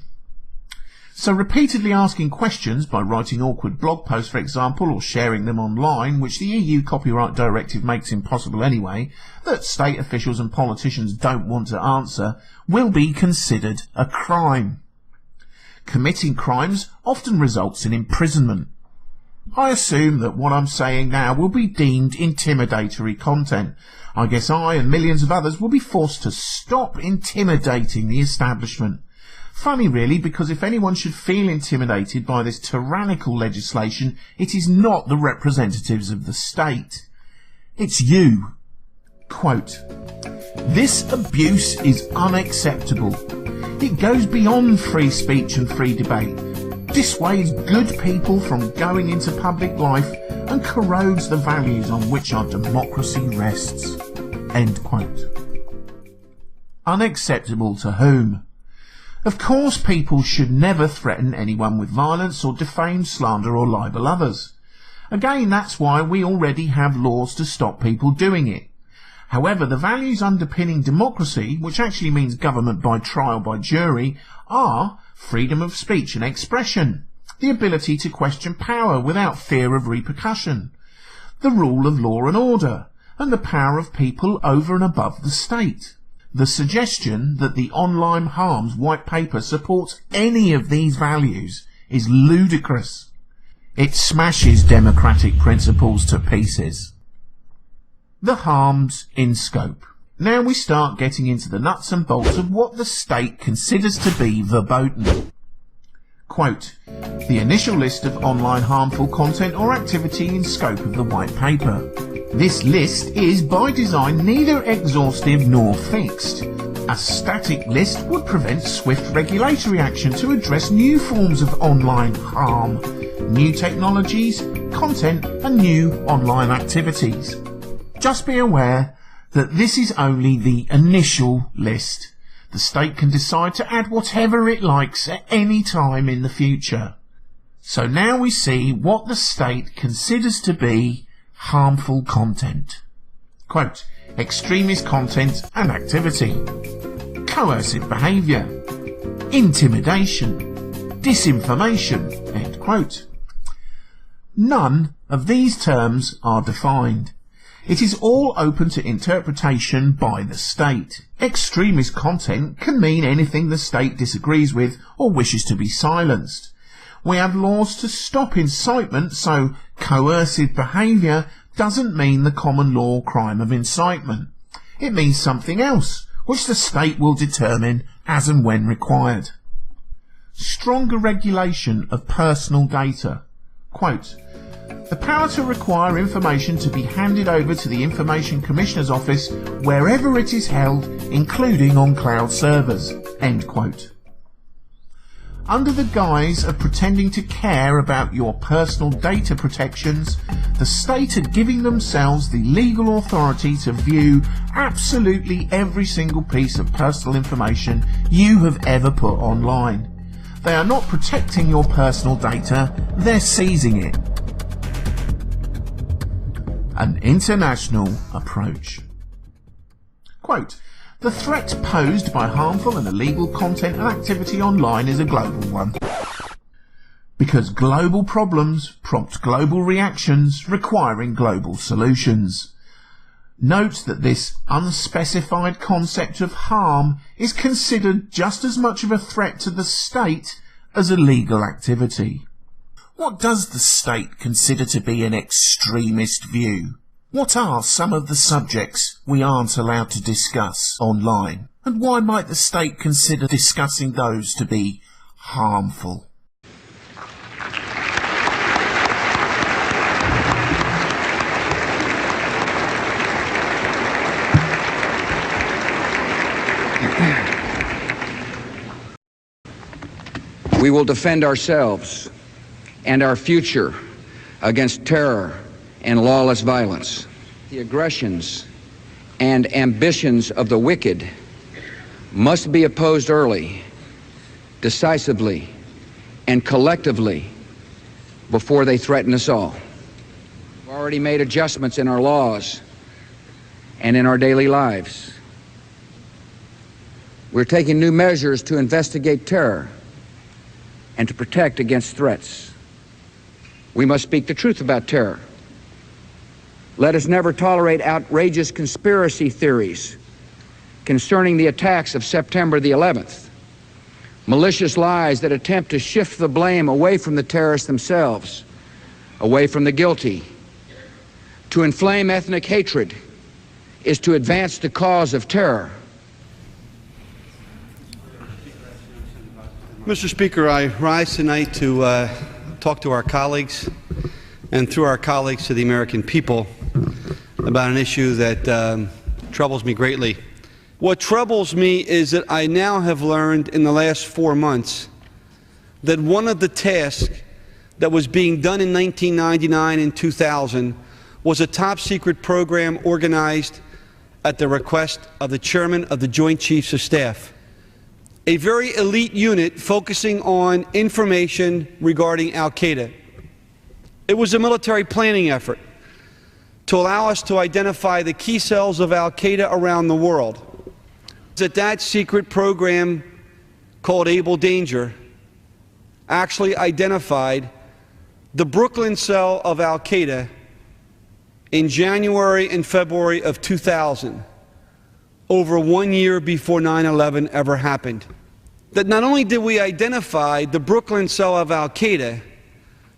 So repeatedly asking questions by writing awkward blog posts, for example, or sharing them online, which the EU Copyright Directive makes impossible anyway, that state officials and politicians don't want to answer, will be considered a crime. Committing crimes often results in imprisonment. I assume that what I'm saying now will be deemed intimidatory content. I guess I and millions of others will be forced to stop intimidating the establishment. Funny really, because if anyone should feel intimidated by this tyrannical legislation, it is not the representatives of the state. It's you. Quote, "This abuse is unacceptable. It goes beyond free speech and free debate, dissuades good people from going into public life and corrodes the values on which our democracy rests." End quote. Unacceptable to whom? Of course, people should never threaten anyone with violence or defame, slander or libel others. Again, that's why we already have laws to stop people doing it. However, the values underpinning democracy, which actually means government by trial by jury, are freedom of speech and expression, the ability to question power without fear of repercussion, the rule of law and order, and the power of people over and above the state. The suggestion that the Online Harms White Paper supports any of these values is ludicrous. It smashes democratic principles to pieces. The harms in scope. Now we start getting into the nuts and bolts of what the state considers to be verboten. Quote, "The initial list of online harmful content or activity in scope of the White Paper. This list is by design neither exhaustive nor fixed. A static list would prevent swift regulatory action to address new forms of online harm, new technologies, content and new online activities. Just be aware that this is only the initial list. The state can decide to add whatever it likes at any time in the future." So now we see what the state considers to be harmful content. Quote, "Extremist content and activity, coercive behaviour, intimidation, disinformation." End quote. None of these terms are defined. It is all open to interpretation by the state. Extremist content can mean anything the state disagrees with or wishes to be silenced. We have laws to stop incitement, so coercive behaviour doesn't mean the common law crime of incitement. It means something else, which the state will determine as and when required. Stronger regulation of personal data. Quote, "The power to require information to be handed over to the Information Commissioner's Office wherever it is held, including on cloud servers." End quote. Under the guise of pretending to care about your personal data protections, the state are giving themselves the legal authority to view absolutely every single piece of personal information you have ever put online. They are not protecting your personal data, they're seizing it. An international approach. Quote, "The threat posed by harmful and illegal content and activity online is a global one. Because global problems prompt global reactions requiring global solutions. Note that this unspecified concept of harm is considered just as much of a threat to the state as illegal activity." What does the state consider to be an extremist view? What are some of the subjects we aren't allowed to discuss online? And why might the state consider discussing those to be harmful? We will defend ourselves and our future against terror and lawless violence. The aggressions and ambitions of the wicked must be opposed early, decisively, and collectively before they threaten us all. We've already made adjustments in our laws and in our daily lives. We're taking new measures to investigate terror and to protect against threats. We must speak the truth about terror. Let us never tolerate outrageous conspiracy theories concerning the attacks of September the 11th, malicious lies that attempt to shift the blame away from the terrorists themselves, away from the guilty. To inflame ethnic hatred is to advance the cause of terror. Mr. Speaker, I rise tonight to talk to our colleagues and through our colleagues to the American people about an issue that troubles me greatly. What troubles me is that I now have learned in the last 4 months that one of the tasks that was being done in 1999 and 2000 was a top-secret program organized at the request of the Chairman of the Joint Chiefs of Staff, a very elite unit focusing on information regarding al-Qaeda. It was a military planning effort to allow us to identify the key cells of al-Qaeda around the world. That secret program called Able Danger actually identified the Brooklyn cell of al-Qaeda in January and February of 2000, over 1 year before 9/11 ever happened. That not only did we identify the Brooklyn cell of al-Qaeda,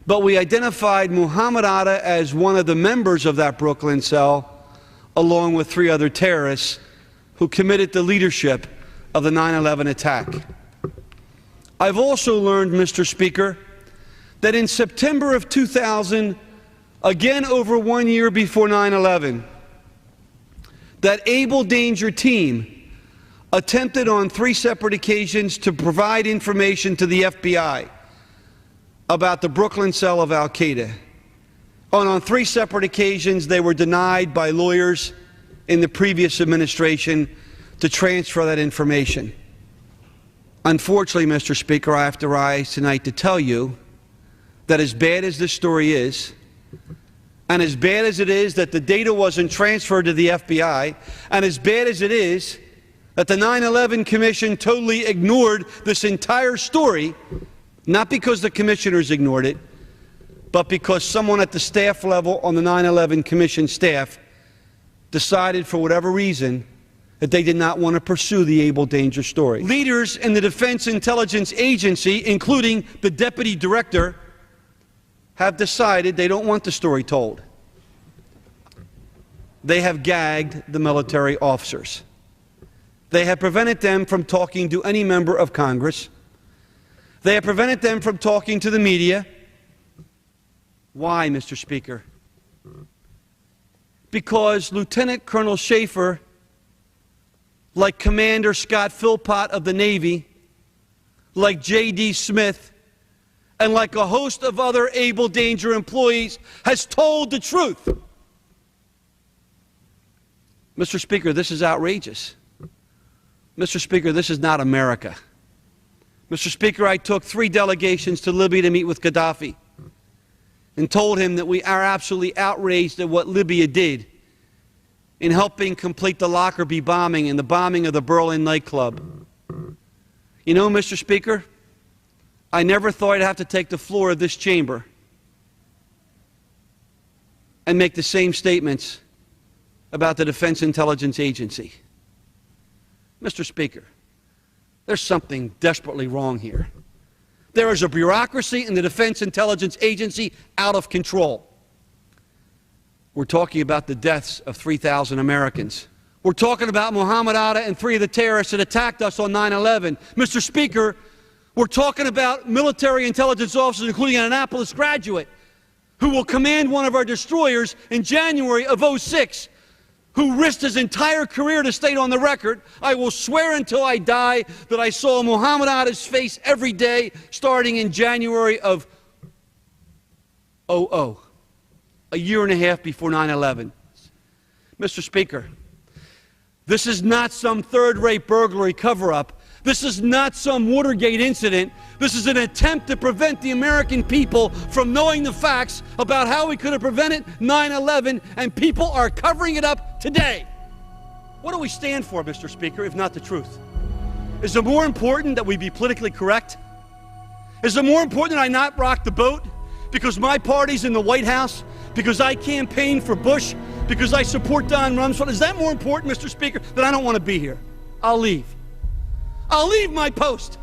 but we identified Muhammad Atta as one of the members of that Brooklyn cell, along with 3 other terrorists who committed the leadership of the 9/11 attack. I've also learned, Mr. Speaker, that in September of 2000, again over 1 year before 9/11, that Able Danger team attempted on 3 separate occasions to provide information to the FBI about the Brooklyn cell of al-Qaeda. And on 3 separate occasions, they were denied by lawyers in the previous administration to transfer that information. Unfortunately, Mr. Speaker, I have to rise tonight to tell you that as bad as this story is, and as bad as it is that the data wasn't transferred to the FBI, and as bad as it is that the 9/11 Commission totally ignored this entire story, not because the commissioners ignored it, but because someone at the staff level on the 9/11 Commission staff decided for whatever reason that they did not want to pursue the Able Danger story. Leaders in the Defense Intelligence Agency, including the Deputy Director, have decided they don't want the story told. They have gagged the military officers. They have prevented them from talking to any member of Congress. They have prevented them from talking to the media. Why, Mr. Speaker? Because Lieutenant Colonel Schaefer, like Commander Scott Philpott of the Navy, like J.D. Smith, and like a host of other Able Danger employees, has told the truth. Mr. Speaker, this is outrageous. Mr. Speaker, this is not America. Mr. Speaker, I took 3 delegations to Libya to meet with Gaddafi and told him that we are absolutely outraged at what Libya did in helping complete the Lockerbie bombing and the bombing of the Berlin nightclub. You know, Mr. Speaker, I never thought I'd have to take the floor of this chamber and make the same statements about the Defense Intelligence Agency. Mr. Speaker, there's something desperately wrong here. There is a bureaucracy in the Defense Intelligence Agency out of control. We're talking about the deaths of 3,000 Americans. We're talking about Muhammad Atta and 3 of the terrorists that attacked us on 9/11. Mr. Speaker, we're talking about military intelligence officers, including an Annapolis graduate, who will command one of our destroyers in January of '06, who risked his entire career to state on the record, "I will swear until I die that I saw Muhammad Atta's face every day starting in January of 00, a year and a half before 9/11. Mr. Speaker, this is not some third-rate burglary cover-up. This is not some Watergate incident. This is an attempt to prevent the American people from knowing the facts about how we could have prevented 9/11, and people are covering it up today. What do we stand for, Mr. Speaker, if not the truth? Is it more important that we be politically correct? Is it more important that I not rock the boat because my party's in the White House, because I campaigned for Bush, because I support Don Rumsfeld? Is that more important, Mr. Speaker, that I don't want to be here? I'll leave. I'll leave my post.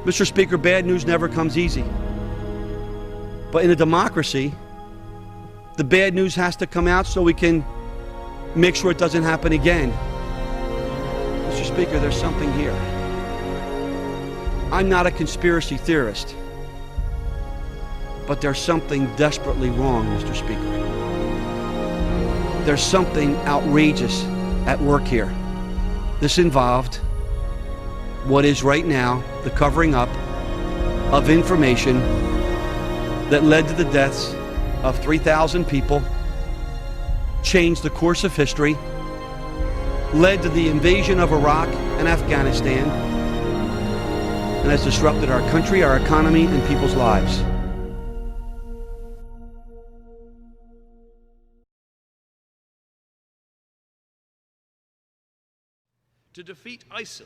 Mr. Speaker, bad news never comes easy. But in a democracy, the bad news has to come out so we can make sure it doesn't happen again. Mr. Speaker, there's something here. I'm not a conspiracy theorist, but there's something desperately wrong, Mr. Speaker. There's something outrageous at work here. This involved what is right now the covering up of information that led to the deaths of 3,000 people, changed the course of history, led to the invasion of Iraq and Afghanistan, and has disrupted our country, our economy, and people's lives. To defeat ISIL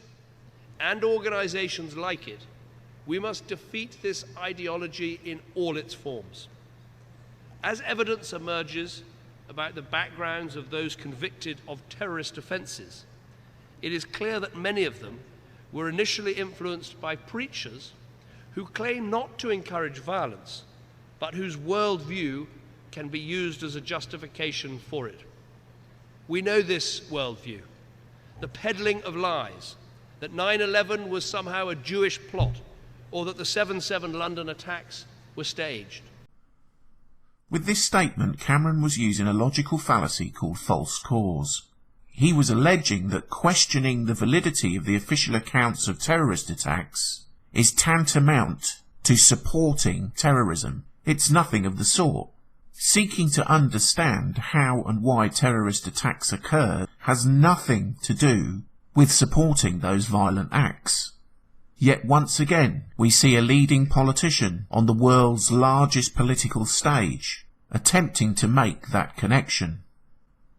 and organizations like it, we must defeat this ideology in all its forms. As evidence emerges about the backgrounds of those convicted of terrorist offenses, it is clear that many of them were initially influenced by preachers who claim not to encourage violence, but whose worldview can be used as a justification for it. We know this worldview, the peddling of lies, that 9/11 was somehow a Jewish plot, or that the 7/7 London attacks were staged. With this statement, Cameron was using a logical fallacy called false cause. He was alleging that questioning the validity of the official accounts of terrorist attacks is tantamount to supporting terrorism. It's nothing of the sort. Seeking to understand how and why terrorist attacks occurred has nothing to do with supporting those violent acts. Yet once again, we see a leading politician on the world's largest political stage attempting to make that connection.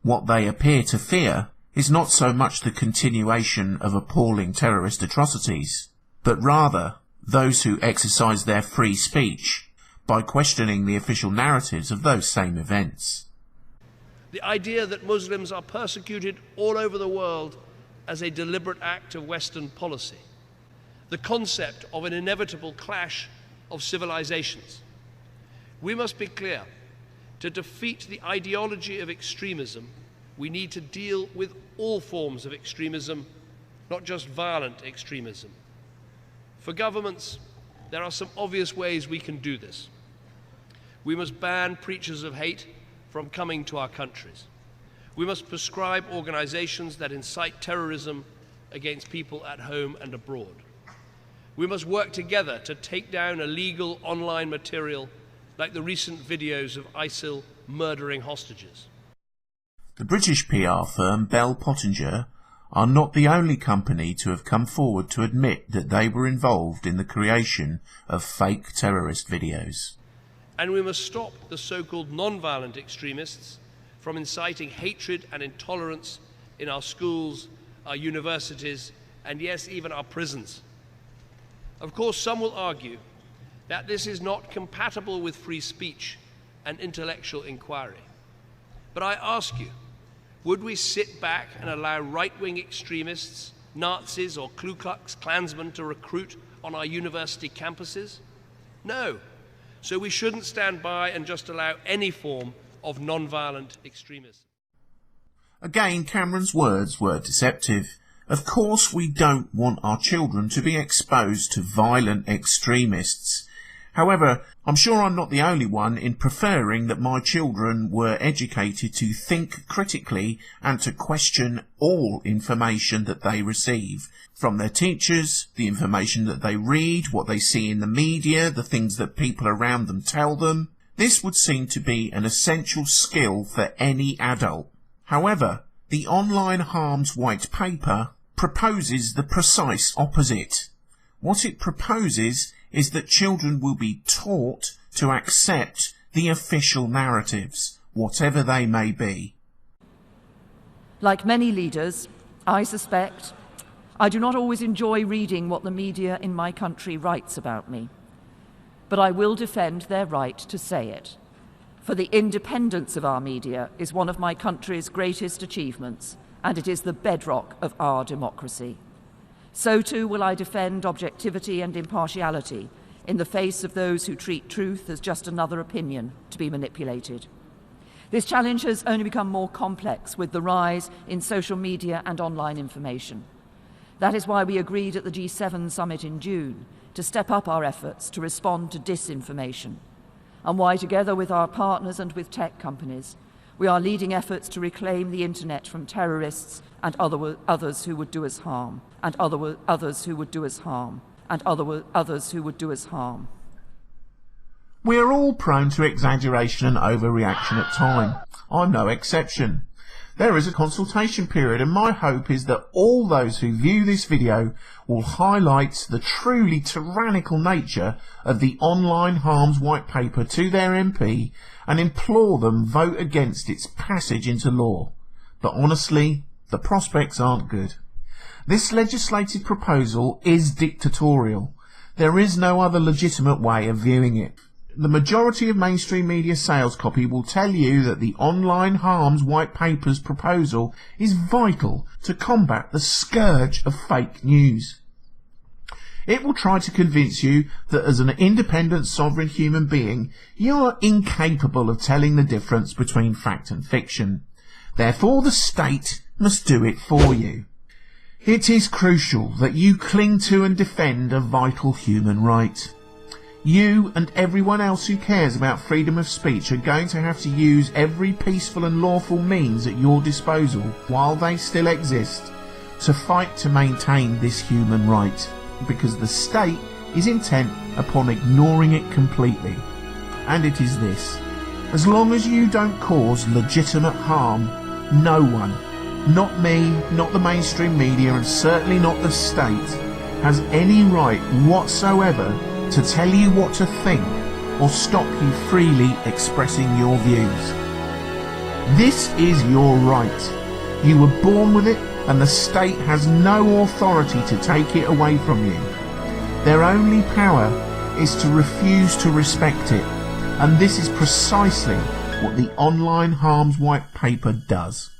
What they appear to fear is not so much the continuation of appalling terrorist atrocities, but rather those who exercise their free speech by questioning the official narratives of those same events. The idea that Muslims are persecuted all over the world as a deliberate act of Western policy. The concept of an inevitable clash of civilizations. We must be clear, to defeat the ideology of extremism, we need to deal with all forms of extremism, not just violent extremism. For governments, there are some obvious ways we can do this. We must ban preachers of hate from coming to our countries. We must prescribe organizations that incite terrorism against people at home and abroad. We must work together to take down illegal online material like the recent videos of ISIL murdering hostages. The British PR firm Bell Pottinger are not the only company to have come forward to admit that they were involved in the creation of fake terrorist videos. And we must stop the so-called non-violent extremists from inciting hatred and intolerance in our schools, our universities, and yes, even our prisons. Of course, some will argue that this is not compatible with free speech and intellectual inquiry. But I ask you, would we sit back and allow right-wing extremists, Nazis or Ku Klux Klansmen to recruit on our university campuses? No. So we shouldn't stand by and just allow any form of non-violent extremism. Again, Cameron's words were deceptive. Of course we don't want our children to be exposed to violent extremists, However, I'm sure I'm not the only one in preferring that my children were educated to think critically and to question all information that they receive. From their teachers, the information that they read, what they see in the media, the things that people around them tell them. This would seem to be an essential skill for any adult. However, the Online Harms White Paper proposes the precise opposite. What it proposes is that children will be taught to accept the official narratives, whatever they may be. Like many leaders, I suspect I do not always enjoy reading what the media in my country writes about me, but I will defend their right to say it. For the independence of our media is one of my country's greatest achievements, and it is the bedrock of our democracy. So too will I defend objectivity and impartiality in the face of those who treat truth as just another opinion to be manipulated. This challenge has only become more complex with the rise in social media and online information. That is why we agreed at the G7 summit in June to step up our efforts to respond to disinformation, and why, together with our partners and with tech companies, we are leading efforts to reclaim the internet from terrorists and others who would do us harm, and others who would do us harm, and others who would do us harm. We're all prone to exaggeration and overreaction at times. I'm no exception. There is a consultation period, and my hope is that all those who view this video will highlight the truly tyrannical nature of the Online Harms White Paper to their MP and implore them vote against its passage into law. But honestly, the prospects aren't good. This legislative proposal is dictatorial. There is no other legitimate way of viewing it. The majority of mainstream media sales copy will tell you that the Online Harms White Paper's proposal is vital to combat the scourge of fake news. It will try to convince you that as an independent sovereign human being, you are incapable of telling the difference between fact and fiction. Therefore, the state must do it for you. It is crucial that you cling to and defend a vital human right. You and everyone else who cares about freedom of speech are going to have to use every peaceful and lawful means at your disposal, while they still exist, to fight to maintain this human right, because the state is intent upon ignoring it completely. And it is this: as long as you don't cause legitimate harm, no one, not me, not the mainstream media, and certainly not the state, has any right whatsoever to tell you what to think or stop you freely expressing your views. This is your right. You were born with it, and the state has no authority to take it away from you. Their only power is to refuse to respect it, and this is precisely what the Online Harms White Paper does.